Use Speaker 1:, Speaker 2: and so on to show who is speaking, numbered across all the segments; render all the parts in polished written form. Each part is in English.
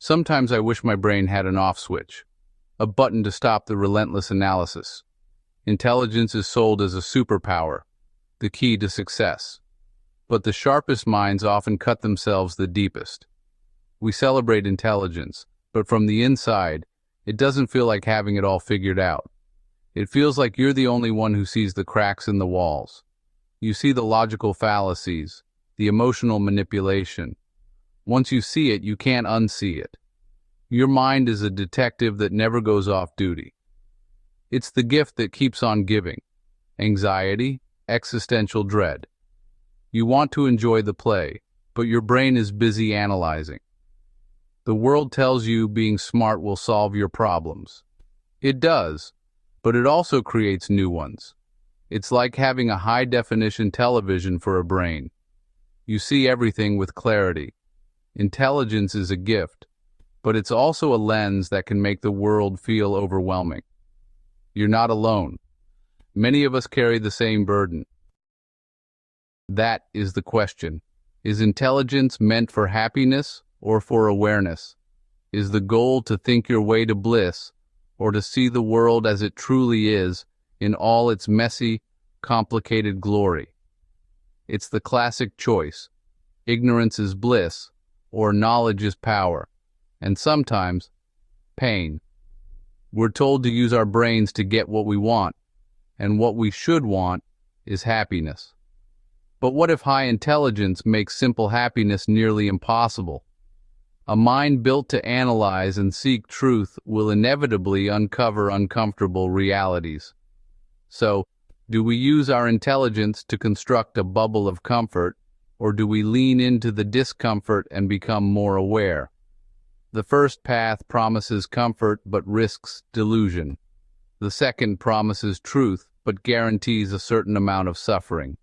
Speaker 1: Sometimes I wish my brain had an off switch, a button to stop the relentless analysis. Intelligence is sold as a superpower, the key to success. But the sharpest minds often cut themselves the deepest. We celebrate intelligence, but from the inside, it doesn't feel like having it all figured out. It feels like you're the only one who sees the cracks in the walls. You see the logical fallacies, the emotional manipulation. Once you see it, you can't unsee it. Your mind is a detective that never goes off duty. It's the gift that keeps on giving. Anxiety, existential dread. You want to enjoy the play, but your brain is busy analyzing. The world tells you being smart will solve your problems. It does, but it also creates new ones. It's like having a high-definition television for a brain. You see everything with clarity. Intelligence is a gift, but it's also a lens that can make the world feel overwhelming. You're not alone. Many of us carry the same burden. That is the question. Is intelligence meant for happiness or for awareness? Is the goal to think your way to bliss, or to see the world as it truly is, in all its messy, complicated glory? It's the classic choice. Ignorance is bliss, or knowledge is power, and sometimes, pain. We're told to use our brains to get what we want, and what we should want is happiness. But what if high intelligence makes simple happiness nearly impossible? A mind built to analyze and seek truth will inevitably uncover uncomfortable realities. So, do we use our intelligence to construct a bubble of comfort, or do we lean into the discomfort and become more aware? The first path promises comfort but risks delusion. The second promises truth but guarantees a certain amount of suffering.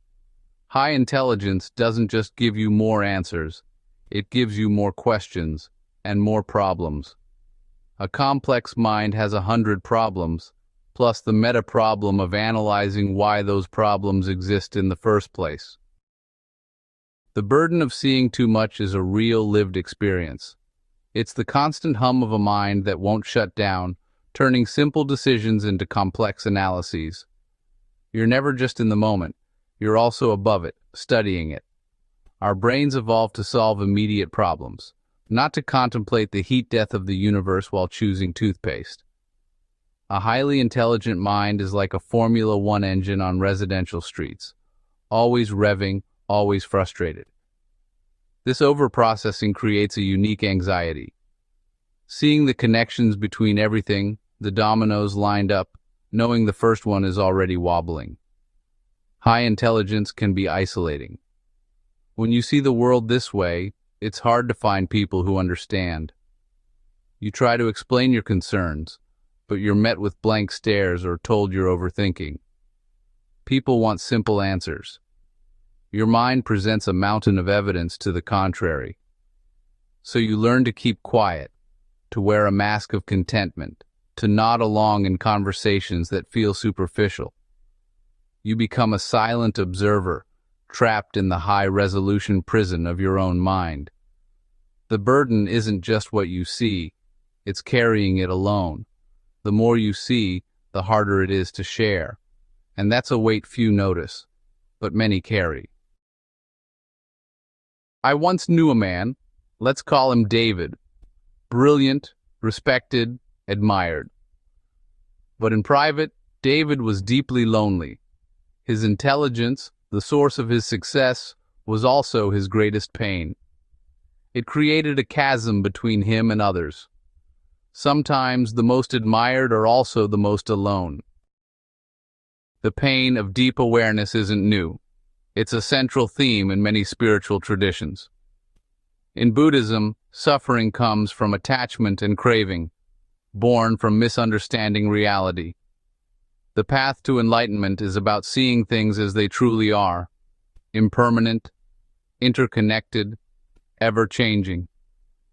Speaker 1: High intelligence doesn't just give you more answers, it gives you more questions and more problems. A complex mind has 100 problems, plus the meta-problem of analyzing why those problems exist in the first place. The burden of seeing too much is a real lived experience. It's the constant hum of a mind that won't shut down, turning simple decisions into complex analyses. You're never just in the moment. You're also above it, studying it. Our brains evolved to solve immediate problems, not to contemplate the heat death of the universe while choosing toothpaste. A highly intelligent mind is like a Formula One engine on residential streets, always revving, always frustrated. This overprocessing creates a unique anxiety. Seeing the connections between everything, the dominoes lined up, knowing the first one is already wobbling. High intelligence can be isolating. When you see the world this way, it's hard to find people who understand. You try to explain your concerns, but you're met with blank stares or told you're overthinking. People want simple answers. Your mind presents a mountain of evidence to the contrary. So you learn to keep quiet, to wear a mask of contentment, to nod along in conversations that feel superficial. You become a silent observer, trapped in the high-resolution prison of your own mind. The burden isn't just what you see, it's carrying it alone. The more you see, the harder it is to share. And that's a weight few notice, but many carry. I once knew a man, let's call him David. Brilliant, respected, admired. But in private, David was deeply lonely. His intelligence, the source of his success, was also his greatest pain. It created a chasm between him and others. Sometimes the most admired are also the most alone. The pain of deep awareness isn't new. It's a central theme in many spiritual traditions. In Buddhism, suffering comes from attachment and craving, born from misunderstanding reality. The path to enlightenment is about seeing things as they truly are, impermanent, interconnected, ever-changing.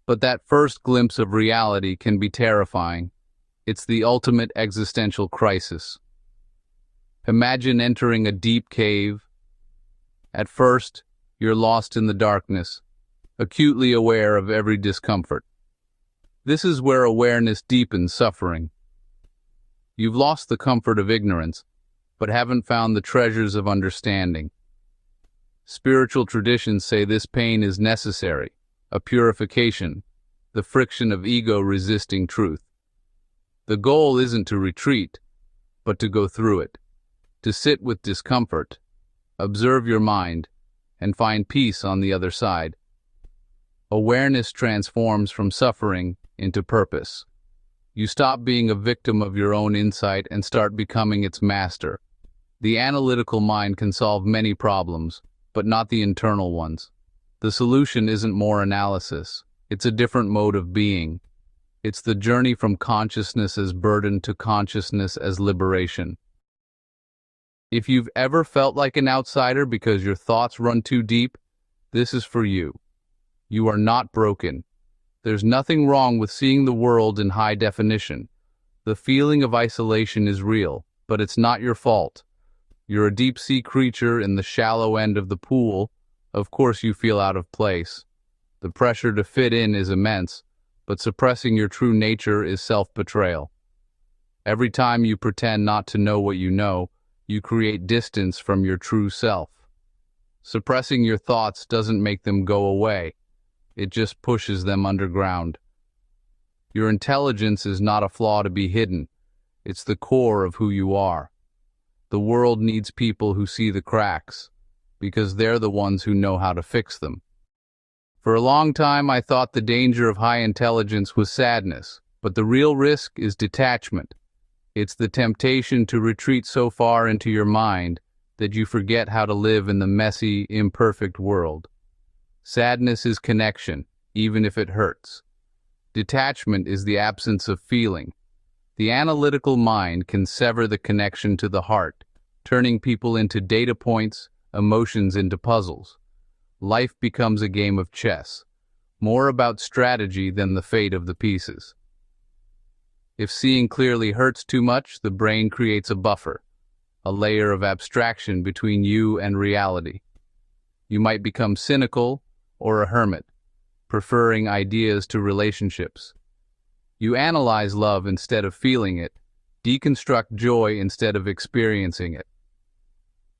Speaker 1: But that first glimpse of reality can be terrifying. It's the ultimate existential crisis. Imagine entering a deep cave. At first, you're lost in the darkness, acutely aware of every discomfort. This is where awareness deepens suffering. You've lost the comfort of ignorance, but haven't found the treasures of understanding. Spiritual traditions say this pain is necessary, a purification, the friction of ego resisting truth. The goal isn't to retreat, but to go through it, to sit with discomfort, observe your mind, and find peace on the other side. Awareness transforms from suffering into purpose. You stop being a victim of your own insight and start becoming its master. The analytical mind can solve many problems, but not the internal ones. The solution isn't more analysis. It's a different mode of being. It's the journey from consciousness as burden to consciousness as liberation. If you've ever felt like an outsider because your thoughts run too deep, this is for you. You are not broken. There's nothing wrong with seeing the world in high definition. The feeling of isolation is real, but it's not your fault. You're a deep-sea creature in the shallow end of the pool. Of course you feel out of place. The pressure to fit in is immense, but suppressing your true nature is self-betrayal. Every time you pretend not to know what you know, you create distance from your true self. Suppressing your thoughts doesn't make them go away. It just pushes them underground. Your intelligence is not a flaw to be hidden. It's the core of who you are. The world needs people who see the cracks, because they're the ones who know how to fix them. For a long time, I thought the danger of high intelligence was sadness, but the real risk is detachment. It's the temptation to retreat so far into your mind that you forget how to live in the messy, imperfect world. Sadness is connection, even if it hurts. Detachment is the absence of feeling. The analytical mind can sever the connection to the heart, turning people into data points, emotions into puzzles. Life becomes a game of chess, more about strategy than the fate of the pieces. If seeing clearly hurts too much, the brain creates a buffer, a layer of abstraction between you and reality. You might become cynical or a hermit, preferring ideas to relationships. You analyze love instead of feeling it, deconstruct joy instead of experiencing it.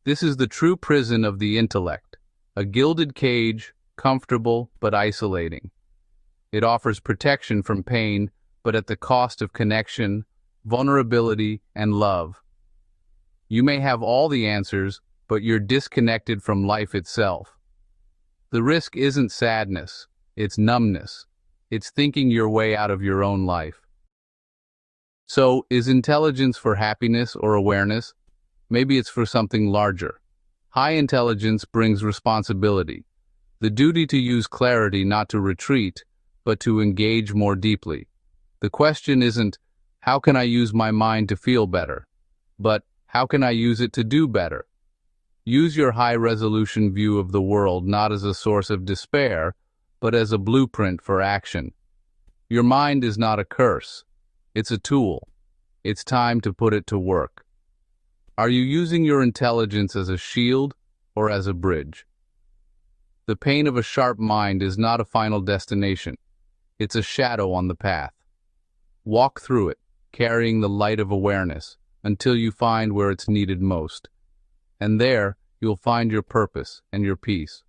Speaker 1: This is the true prison of the intellect, a gilded cage, comfortable but isolating. It offers protection from pain, but at the cost of connection, vulnerability, and love. You may have all the answers, but you're disconnected from life itself. The risk isn't sadness, it's numbness. It's thinking your way out of your own life. So, is intelligence for happiness or awareness? Maybe it's for something larger. High intelligence brings responsibility, the duty to use clarity not to retreat, but to engage more deeply. The question isn't, how can I use my mind to feel better? But, how can I use it to do better? Use your high-resolution view of the world not as a source of despair, but as a blueprint for action. Your mind is not a curse. It's a tool. It's time to put it to work. Are you using your intelligence as a shield or as a bridge? The pain of a sharp mind is not a final destination. It's a shadow on the path. Walk through it, carrying the light of awareness, until you find where it's needed most. And there, you'll find your purpose and your peace.